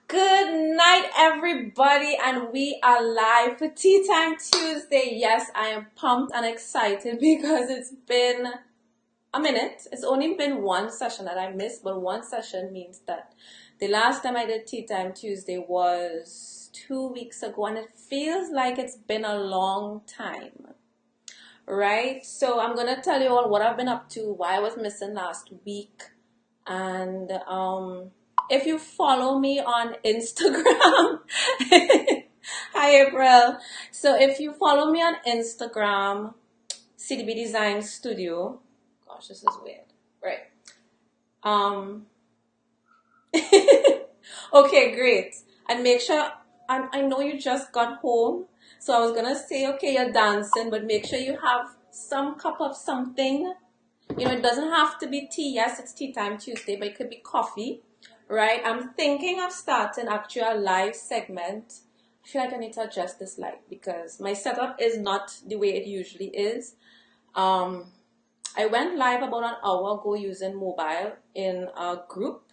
Good night, everybody, and we are live for Tea Time Tuesday. Yes, I am pumped and excited because it's been a minute. It's only been one session that I missed, but one session means that the last time I did Tea Time Tuesday was 2 weeks ago, and it feels like it's been a long time, right? So I'm gonna tell you all what I've been up to, why I was missing last week, and if you follow me on Instagram, hi April. So if you follow me on Instagram, CDB Design Studio, gosh, this is weird, right? Um, okay, great. And make sure, I know you just got home, so I was gonna say, okay, you're dancing, but make sure you have some cup of something. It doesn't have to be tea. Yes, it's Tea Time Tuesday, but it could be coffee, right? I'm thinking of starting actually a live segment. I feel like I need to adjust this light because my setup is not the way it usually is. I went live about an hour ago using mobile in a group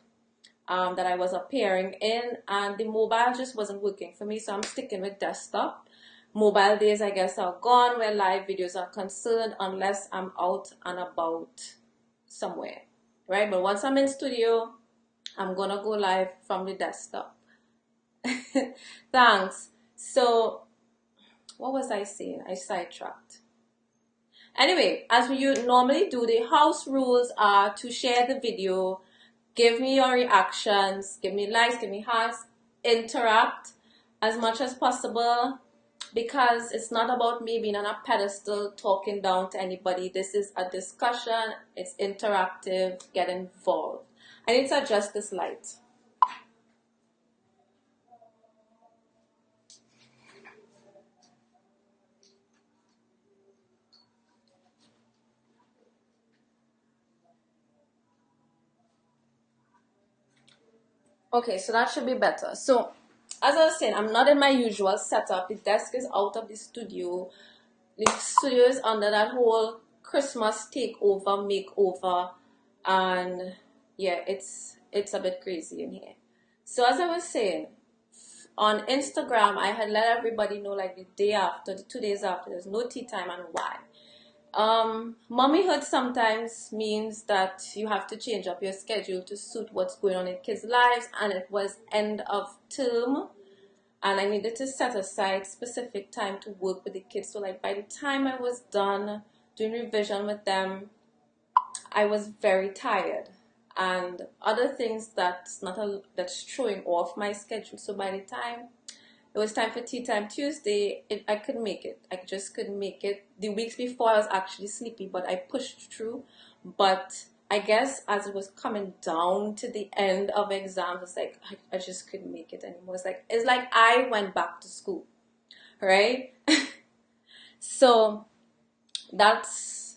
that I was appearing in, and the mobile just wasn't working for me, so I'm sticking with desktop. Mobile days, I guess, are gone where live videos are concerned unless I'm out and about somewhere, right? But once I'm in studio, I'm gonna go live from the desktop. Thanks. So, what was I saying? I sidetracked. Anyway, as you normally do, the house rules are to share the video, give me your reactions, give me likes, give me hearts, interact as much as possible, because it's not about me being on a pedestal talking down to anybody. This is a discussion, it's interactive, get involved. I need to adjust this light. Okay, so that should be better. So, as I was saying, I'm not in my usual setup. The desk is out of the studio. The studio is under that whole Christmas takeover, makeover, and yeah, it's a bit crazy in here. So as I was saying, on Instagram, I had let everybody know like the day after, the 2 days after, there's no tea time and why. Mommyhood sometimes means that you have to change up your schedule to suit what's going on in kids' lives, and it was end of term, and I needed to set aside specific time to work with the kids. So like by the time I was done doing revision with them, I was very tired, and other things that's throwing off my schedule. So by the time it was time for Tea Time Tuesday, I couldn't make it. I just couldn't make it. The weeks before, I was actually sleepy, but I pushed through. But I guess as it was coming down to the end of exams, it's like I just couldn't make it anymore. It's like I went back to school, right? So that's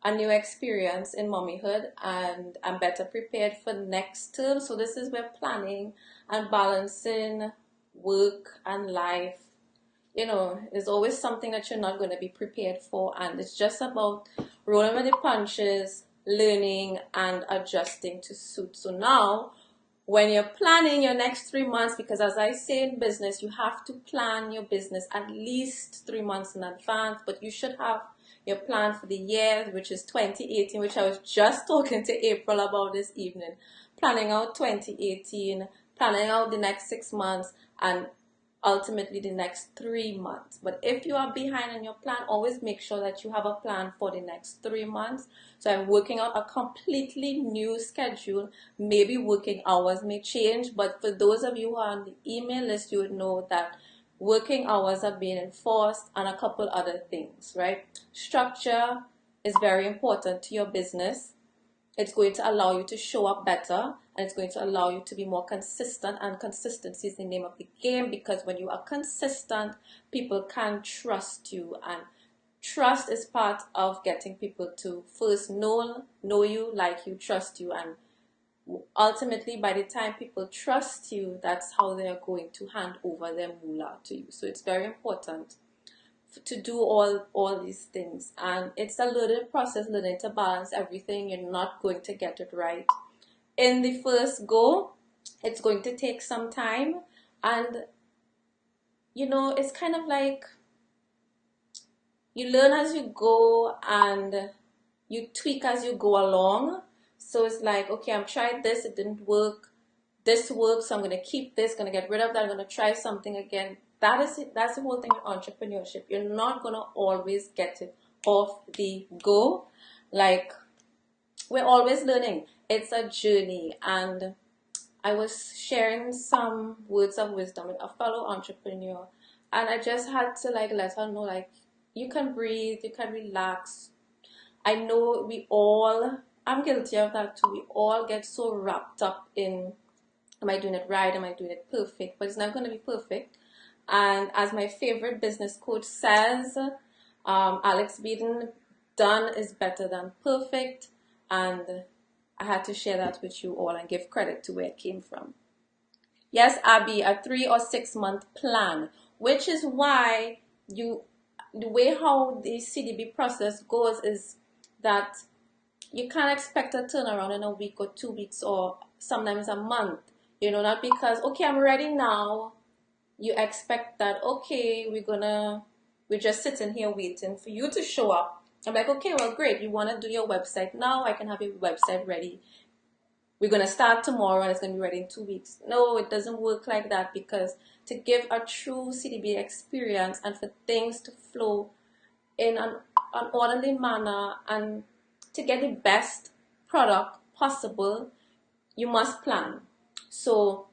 a new experience in mommyhood, and I'm better prepared for next term. So this is where planning and balancing work and life, there's always something that you're not going to be prepared for, and it's just about rolling with the punches, learning and adjusting to suit. So now when you're planning your next 3 months, because as I say in business, you have to plan your business at least 3 months in advance, but you should have your plan for the year, which is 2018, which I was just talking to April about this evening. Planning out 2018, planning out the next 6 months, and ultimately the next 3 months. But if you are behind in your plan, always make sure that you have a plan for the next 3 months. So I'm working out a completely new schedule. Maybe working hours may change, but for those of you who are on the email list, you would know that working hours are being enforced and a couple other things, right? Structure is very important to your business. It's going to allow you to show up better, and it's going to allow you to be more consistent, and consistency is the name of the game, because when you are consistent, people can trust you, and trust is part of getting people to first know you, like you, trust you, and ultimately by the time people trust you, that's how they are going to hand over their moolah to you. So it's very important to do all these things, and it's a learning process, learning to balance everything. You're not going to get it right in the first go, It's going to take some time, and you know, it's kind of like you learn as you go and you tweak as you go along. So it's like, okay, I'm trying this, it didn't work. This works, so I'm gonna keep this, gonna get rid of that, I'm gonna try something again. That is it. That's the whole thing with entrepreneurship. You're not gonna always get it off the go. Like, we're always learning. It's a journey. And I was sharing some words of wisdom with a fellow entrepreneur, and I just had to like let her know, like, you can breathe, you can relax. I know we all, I'm guilty of that too. We all get so wrapped up in, am I doing it right? Am I doing it perfect? But it's not going to be perfect. And as my favorite business coach says, Alex Beaton, done is better than perfect. And I had to share that with you all and give credit to where it came from. Yes, Abby, a 3 or 6 month plan, which is why the way how the CDB process goes is that you can't expect a turnaround in a week or 2 weeks or sometimes a month. You know, not because, okay, I'm ready now. You expect that, okay, we're just sitting here waiting for you to show up. I'm like, okay, well, great. You want to do your website now? I can have your website ready. We're going to start tomorrow and it's going to be ready in 2 weeks. No, it doesn't work like that, because to give a true CDB experience and for things to flow in an orderly manner and to get the best product possible, you must plan. So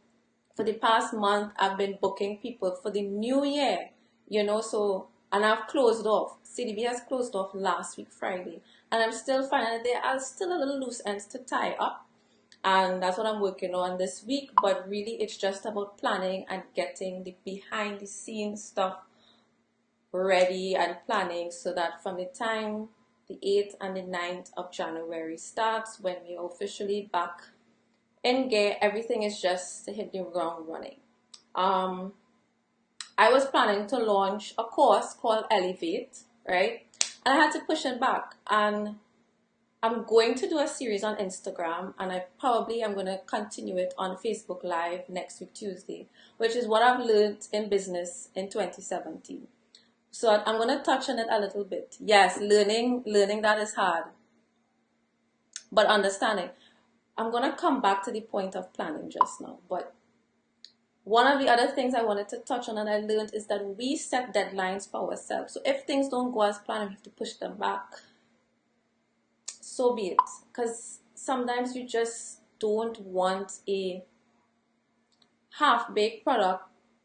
for the past month, I've been booking people for the new year, you know, so, and I've closed off. CDB has closed off last week, Friday, and I'm still finding that there are still a little loose ends to tie up. And that's what I'm working on this week. But really, it's just about planning and getting the behind the scenes stuff ready and planning, so that from the time the 8th and the 9th of January starts, when we are officially back in gear, everything is just to hit the ground running. I was planning to launch a course called Elevate, right? And I had to push it back. And I'm going to do a series on Instagram, and I probably am going to continue it on Facebook Live next week, Tuesday, which is what I've learned in business in 2017. So I'm going to touch on it a little bit. Yes, learning that is hard, but understanding. I'm going to come back to the point of planning just now, but one of the other things I wanted to touch on and I learned is that we set deadlines for ourselves. So if things don't go as planned, we have to push them back. So be it. Because sometimes you just don't want a half-baked product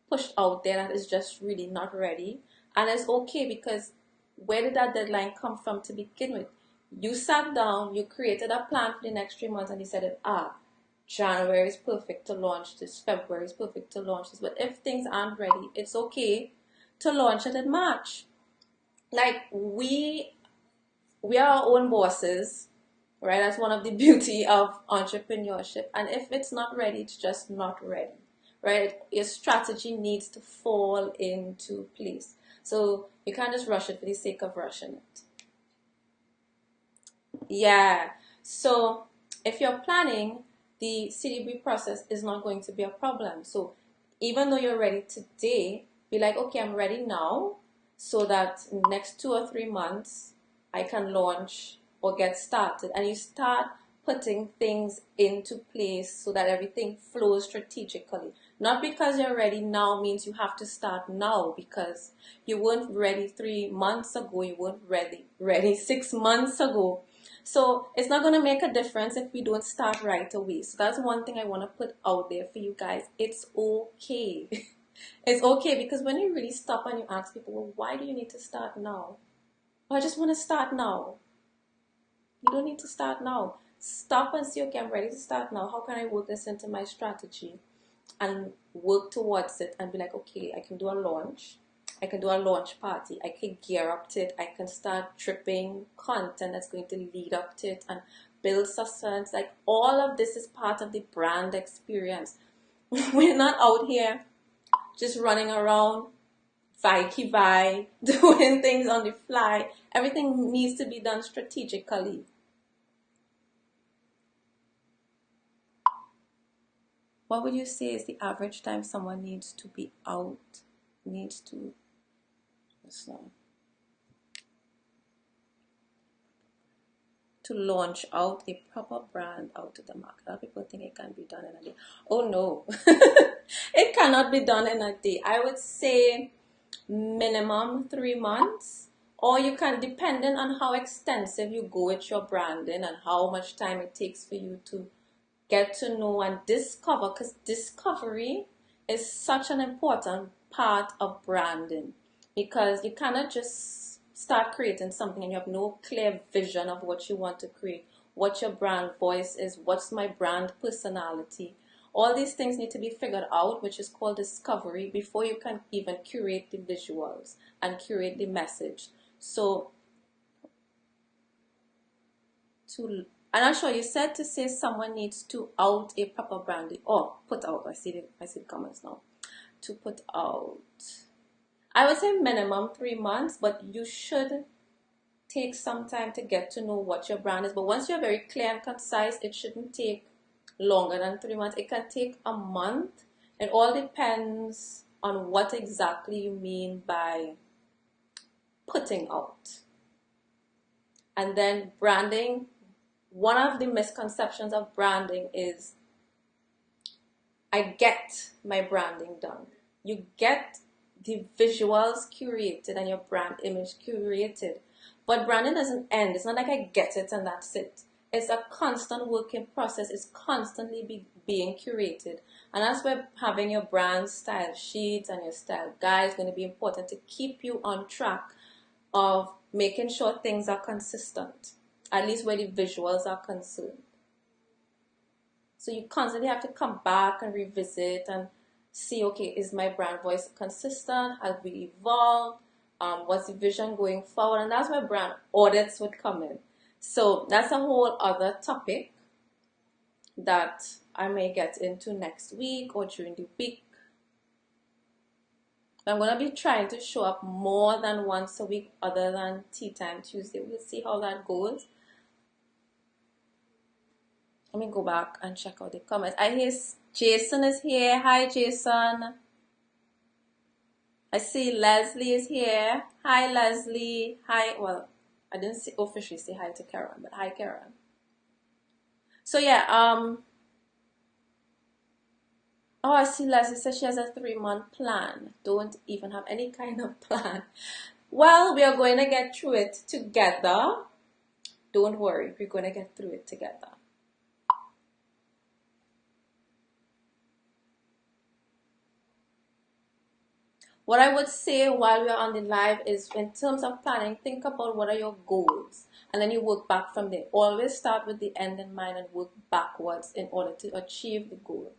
pushed out there that is just really not ready. And it's okay, because where did that deadline come from to begin with? You sat down, you created a plan for the next 3 months, and you said, January is perfect to launch this, February is perfect to launch this. But if things aren't ready, it's okay to launch it in March. Like, we are our own bosses, right? That's one of the beauty of entrepreneurship. And if it's not ready, it's just not ready, right? Your strategy needs to fall into place. So you can't just rush it for the sake of rushing it. Yeah. So if you're planning, the CDB process is not going to be a problem. So even though you're ready today, be like, okay, I'm ready now, so that next 2 or 3 months I can launch or get started. And you start putting things into place so that everything flows strategically. Not because you're ready now means you have to start now, because you weren't ready 3 months ago, you weren't ready 6 months ago. So it's not going to make a difference if we don't start right away. So that's one thing I want to put out there for you guys. It's okay. It's okay, because when you really stop and you ask people, well, why do you need to start now? Oh, I just want to start now. You don't need to start now. Stop and see, okay, I'm ready to start now. How can I work this into my strategy and work towards it and be like, okay, I can do a launch. I can do a launch party. I can gear up to it. I can start dripping content that's going to lead up to it and build suspense. Like, all of this is part of the brand experience. We're not out here just running around vai doing things on the fly. Everything needs to be done strategically. What would you say is the average time someone needs to be out, needs to, to launch out a proper brand out to the market? A lot of people think it can be done in a day. Oh no, it cannot be done in a day. I would say minimum 3 months, or you can, depending on how extensive you go with your branding and how much time it takes for you to get to know and discover, because discovery is such an important part of branding, because you cannot just start creating something and you have no clear vision of what you want to create, what your brand voice is, what's my brand personality. All these things need to be figured out, which is called discovery, before you can even curate the visuals and curate the message. So I'm not sure, you said to say someone needs to out a proper branding, or put out, I see the comments now. To put out, I would say minimum 3 months, but you should take some time to get to know what your brand is. But once you're very clear and concise, it shouldn't take longer than 3 months. It can take a month. It all depends on what exactly you mean by putting out. And then branding, one of the misconceptions of branding is, I get my branding done. You get the visuals curated and your brand image curated. But branding doesn't end. It's not like I get it and that's it. It's a constant working process. It's constantly being curated. And that's where having your brand style sheets and your style guide is going to be important to keep you on track of making sure things are consistent, at least where the visuals are concerned. So you constantly have to come back and revisit and see, okay, is my brand voice consistent? Have we evolved? What's the vision going forward? And that's where brand audits would come in. So that's a whole other topic that I may get into next week or during the week. I'm going to be trying to show up more than once a week other than TeaTime Tuesday. We'll see how that goes. Let me go back and check out the comments. I hear Jason is here. Hi, Jason. I see Leslie is here. Hi, Leslie. Hi. Well, I didn't officially say hi to Karen, but hi, Karen. So yeah, oh, I see Leslie says she has a 3-month plan. Don't even have any kind of plan. Well, we are going to get through it together. Don't worry, we're going to get through it together. What I would say while we're on the live is, in terms of planning, think about what are your goals, and then you work back from there. Always start with the end in mind and work backwards in order to achieve the goal.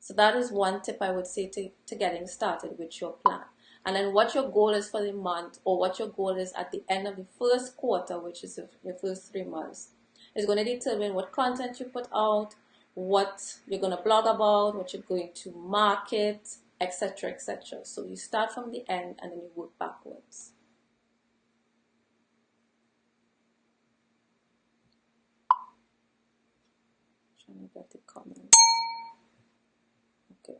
So that is one tip I would say to getting started with your plan. And then what your goal is for the month, or what your goal is at the end of the first quarter, which is your first 3 months, is going to determine what content you put out, what you're going to blog about, what you're going to market, etc., etc. So you start from the end and then you work backwards. Trying to get the comments. Okay.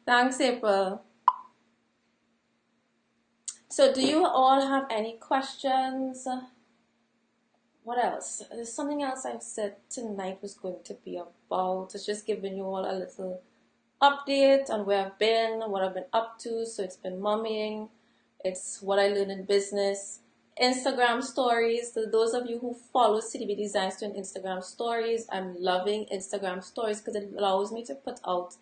Thanks, April. So do you all have any questions? What else? There's something else I said tonight was going to be about. It's just giving you all a little update on where I've been, what I've been up to. So it's been mommying. It's what I learned in business. Instagram stories. So those of you who follow CDB Designs doing Instagram stories, I'm loving Instagram stories because it allows me to put out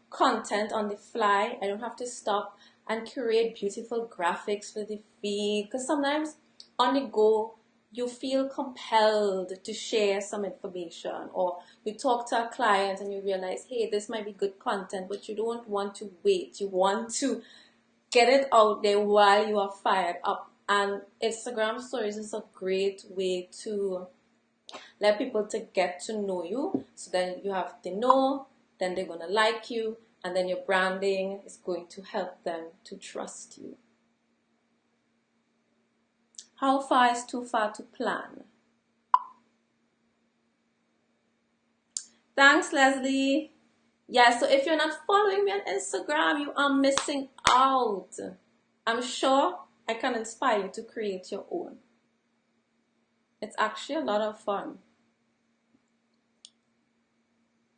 content on the fly. I don't have to stop and curate beautiful graphics for the feed, because sometimes on the go you feel compelled to share some information, or you talk to a client and you realize, hey, this might be good content, but you don't want to wait. You want to get it out there while you are fired up. And Instagram stories is a great way to let people to get to know you. So then you have to know, then they're going to like you, and then your branding is going to help them to trust you. How far is too far to plan? Thanks, Leslie. Yeah, so if you're not following me on Instagram, you are missing out. I'm sure I can inspire you to create your own. It's actually a lot of fun.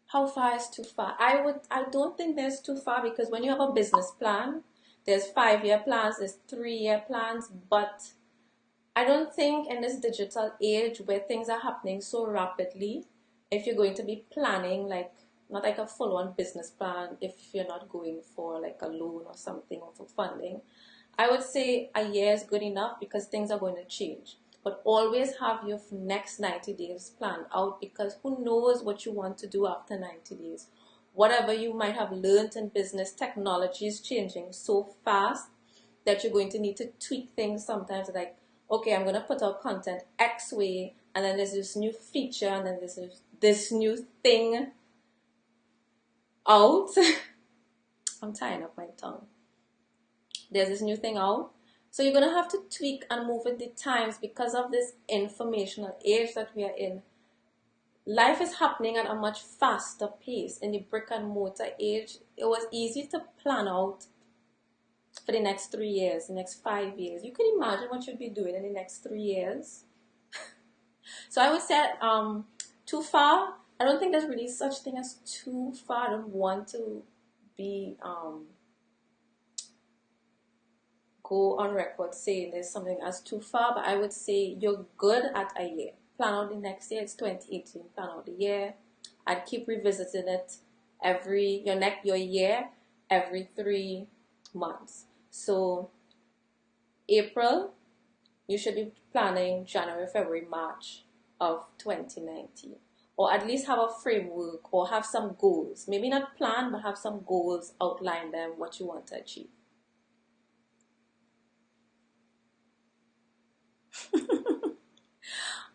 How far is too far? I don't think there's too far, because when you have a business plan, there's 5-year plans, there's 3-year plans, but I don't think in this digital age where things are happening so rapidly, if you're going to be planning, like, not like a full-on business plan, if you're not going for like a loan or something or for funding, I would say a year is good enough, because things are going to change. But always have your next 90 days planned out, because who knows what you want to do after 90 days. Whatever you might have learned in business, technology is changing so fast that you're going to need to tweak things sometimes. Like, okay, I'm going to put out content X way, and then there's this new feature, and then there's this new thing out. I'm tying up my tongue. There's this new thing out. So you're going to have to tweak and move with the times, because of this informational age that we are in. Life is happening at a much faster pace. In the brick and mortar age, it was easy to plan out for the next 3 years, the next 5 years. You can imagine what you'd be doing in the next 3 years. So I would say too far. I don't think there's really such thing as too far. I don't want to be go on record saying there's something as too far, but I would say you're good at a year. Plan out the next year. It's 2018. Plan out the year. I'd keep revisiting it your year every 3 months. So April, you should be planning January, February, March of 2019, or at least have a framework or have some goals. Maybe not plan, but have some goals, outline them, what you want to achieve.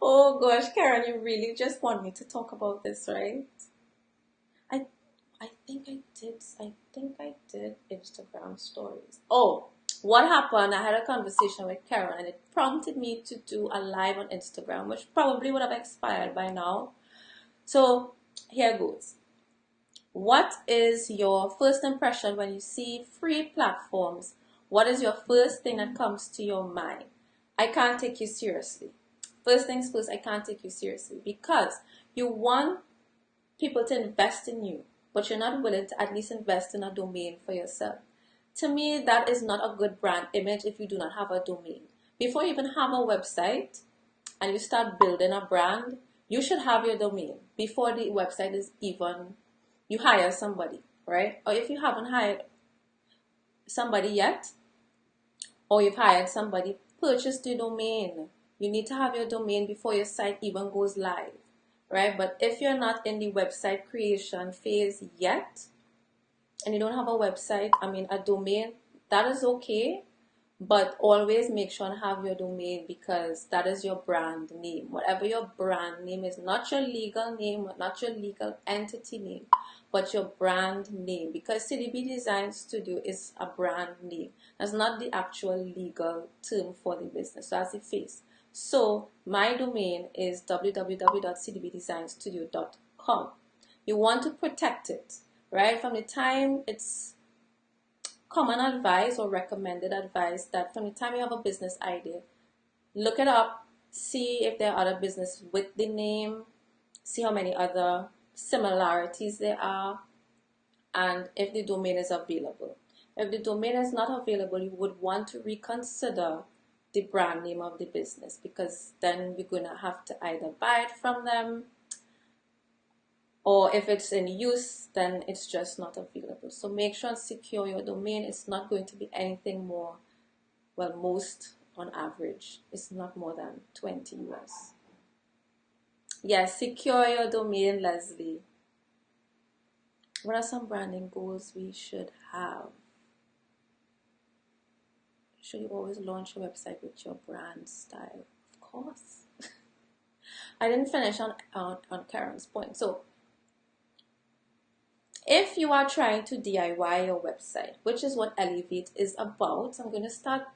Oh gosh, Karen, you really just want me to talk about this, right? I I think I did Instagram stories. Oh, what happened? I had a conversation with Karen, and it prompted me to do a live on Instagram, which probably would have expired by now. So here goes. What is your first impression when you see free platforms? What is your first thing that comes to your mind? I can't take you seriously. First things first, I can't take you seriously, because you want people to invest in you, but you're not willing to at least invest in a domain for yourself. To me, that is not a good brand image if you do not have a domain. Before you even have a website and you start building a brand, you should have your domain before the website is even, you hire somebody, right? Or if you haven't hired somebody yet, or you've hired somebody, purchase the domain. You need to have your domain before your site even goes live, right? But if you're not in the website creation phase yet, and you don't have a website, a domain, that is okay. But always make sure and have your domain, because that is your brand name. Whatever your brand name is, not your legal name, not your legal entity name, but your brand name. Because CDB Design Studio is a brand name. That's not the actual legal term for the business. So that's the face. So my domain is www.cdbdesignstudio.com. You want to protect it, right? From the time it's common advice or recommended advice that from the time you have a business idea, look it up, see if there are other businesses with the name, see how many other similarities there are, and if the domain is available. If the domain is not available, you would want to reconsider the brand name of the business, because then you're going to have to either buy it from them, or if it's in use, then it's just not available. So make sure and secure your domain. It's not going to be anything more, well, most on average, it's not more than 20 US. Yes, secure your domain, Leslie. What are some branding goals we should have? Should you always launch your website with your brand style? Of course. I didn't finish on Karen's point. So if you are trying to DIY your website, which is what Elevate is about, I'm going to start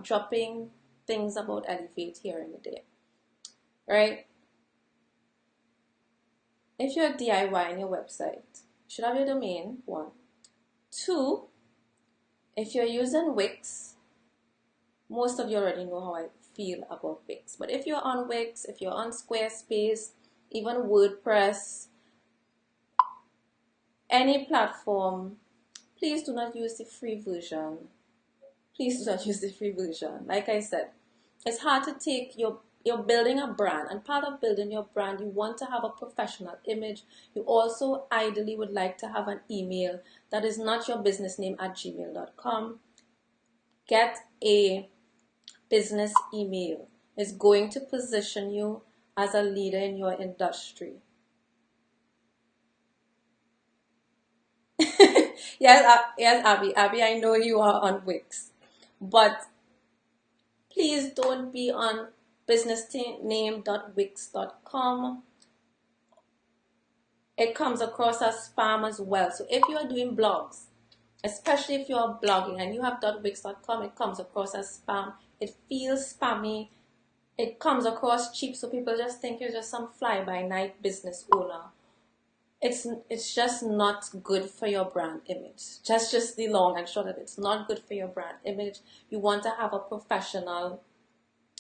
dropping things about Elevate here in the day, right? if you're DIY in your website, you should have your domain, 1. 2, if you're using Wix, most of you already know how I feel about Wix. But if you're on Wix, if you're on Squarespace, even WordPress, any platform, please do not use the free version. Please do not use the free version. Like I said, it's hard to take you're building a brand, and part of building your brand, you want to have a professional image. You also ideally would like to have an email that is not your business name at gmail.com. Get a business email. It's going to position you as a leader in your industry. Yes, Abby, I know you are on Wix, but please don't be on businessname.wix.com. It comes across as spam as well. So if you are doing blogs, especially if you are blogging and you have .wix.com, it comes across as spam. It feels spammy. It comes across cheap, so people just think you're just some fly-by-night business owner. It's just not good for your brand image. Just the long and short of it. It's not good for your brand image. You want to have a professional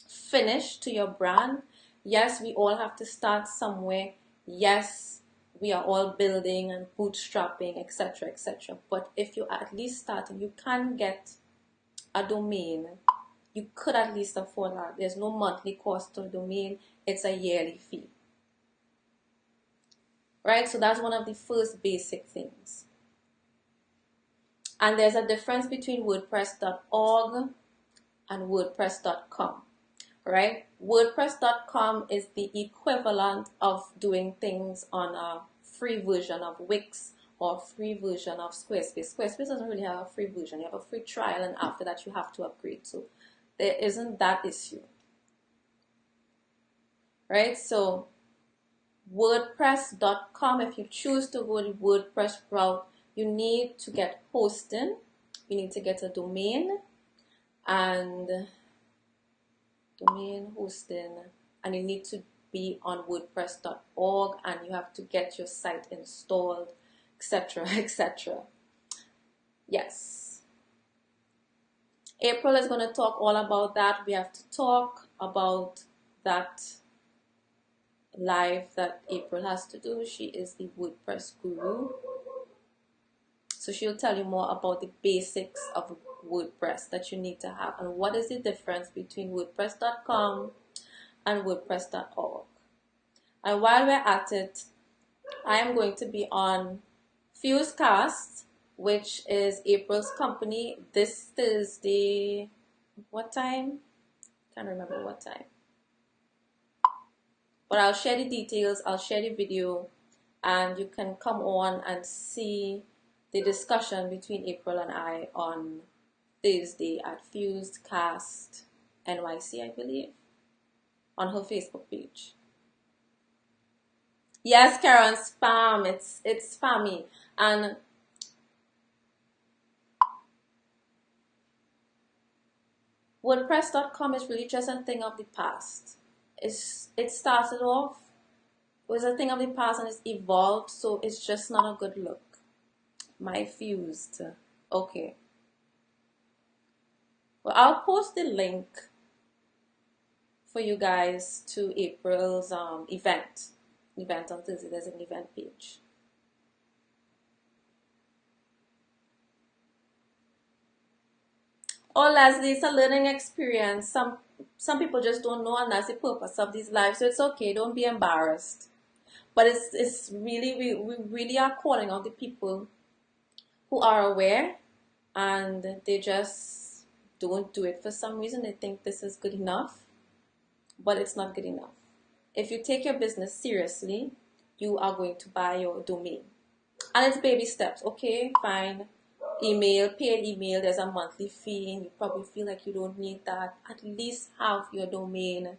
finish to your brand. Yes, we all have to start somewhere. Yes, we are all building and bootstrapping, etc., etc. But if you're at least starting, you can get a domain. You could at least afford that. There's no monthly cost to a domain. It's a yearly fee. Right? So that's one of the first basic things. And there's a difference between WordPress.org and WordPress.com. Right? WordPress.com is the equivalent of doing things on a free version of Wix or free version of Squarespace. Squarespace doesn't really have a free version. You have a free trial, and after that you have to upgrade. So there isn't that issue. Right? So WordPress.com, if you choose to go the WordPress route, you need to get hosting, you need to get a domain, and domain, hosting, and you need to be on WordPress.org, and you have to get your site installed, etc., etc. Yes. April is going to talk all about that. We have to talk about that live that April has to do. She is the WordPress guru, so she'll tell you more about the basics of WordPress that you need to have and what is the difference between WordPress.com and WordPress.org. And while we're at it, I am going to be on Fusecast, which is April's company, this Thursday. What time? Can't remember what time. But I'll share the details, I'll share the video, and you can come on and see the discussion between April and I on Thursday at Fusecast NYC, I believe, on her Facebook page. Yes, Karen, spam. It's spammy. And WordPress.com is really just a thing of the past. It started off, it was a thing of the past, and it's evolved, so it's just not a good look. My fused. Okay. Well, I'll post the link for you guys to April's event on Thursday. There's an event page. Oh, Leslie, it's a learning experience. Some people just don't know, and that's the purpose of these lives. So it's okay. Don't be embarrassed. But it's really, we really are calling out the people who are aware, and they just don't do it for some reason. They think this is good enough, but it's not good enough. If you take your business seriously, you are going to buy your domain. And it's baby steps. Okay, fine. Email, paid email, there's a monthly fee, and you probably feel like you don't need that. At least have your domain.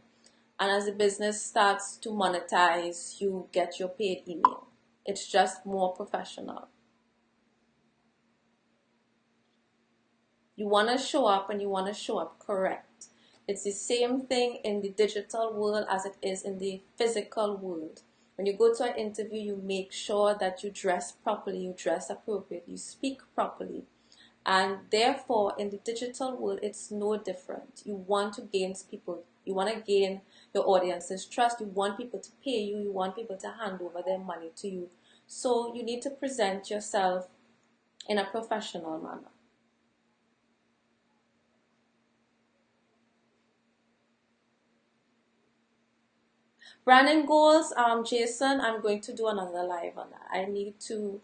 And as the business starts to monetize, you get your paid email. It's just more professional. You want to show up, and you want to show up correct. It's the same thing in the digital world as it is in the physical world. When you go to an interview, you make sure that you dress properly, you dress appropriately, you speak properly. And therefore, in the digital world, it's no different. You want to gain people, you want to gain your audience's trust, you want people to pay you, you want people to hand over their money to you. So you need to present yourself in a professional manner. Branding goals, Jason, I'm going to do another live on that. I need to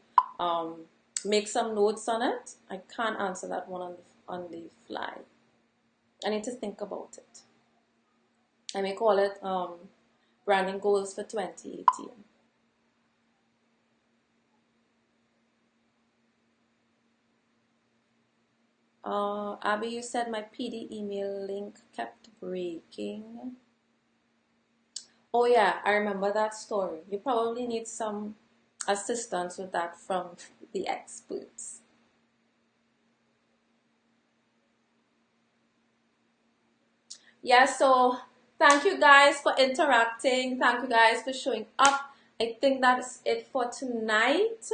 make some notes on it. I can't answer that one on the fly. I need to think about it. I may call it branding goals for 2018. Abby, you said my PD email link kept breaking. Oh yeah, I remember that story. You probably need some assistance with that from the experts. Yeah, so thank you guys for interacting. Thank you guys for showing up. I think that's it for tonight.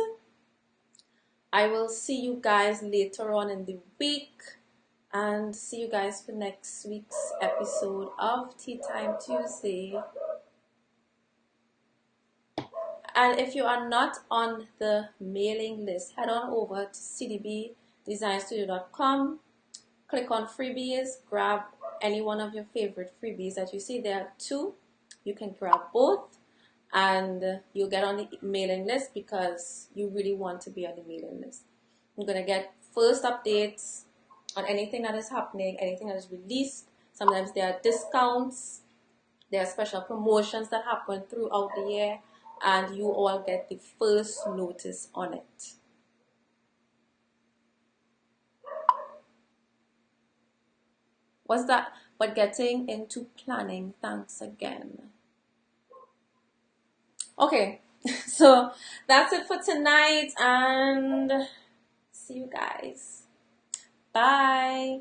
I will see you guys later on in the week, and see you guys for next week's episode of TeaTime Tuesday. And if you are not on the mailing list, head on over to cdbdesignstudio.com, click on freebies, grab any one of your favorite freebies that you see. There are 2. You can grab both, and you'll get on the mailing list because you really want to be on the mailing list. You're going to get first updates on anything that is happening, anything that is released. Sometimes there are discounts, there are special promotions that happen throughout the year, and you all get the first notice on it. What's that? But getting into planning. Thanks again. Okay, so that's it for tonight, and see you guys. Bye.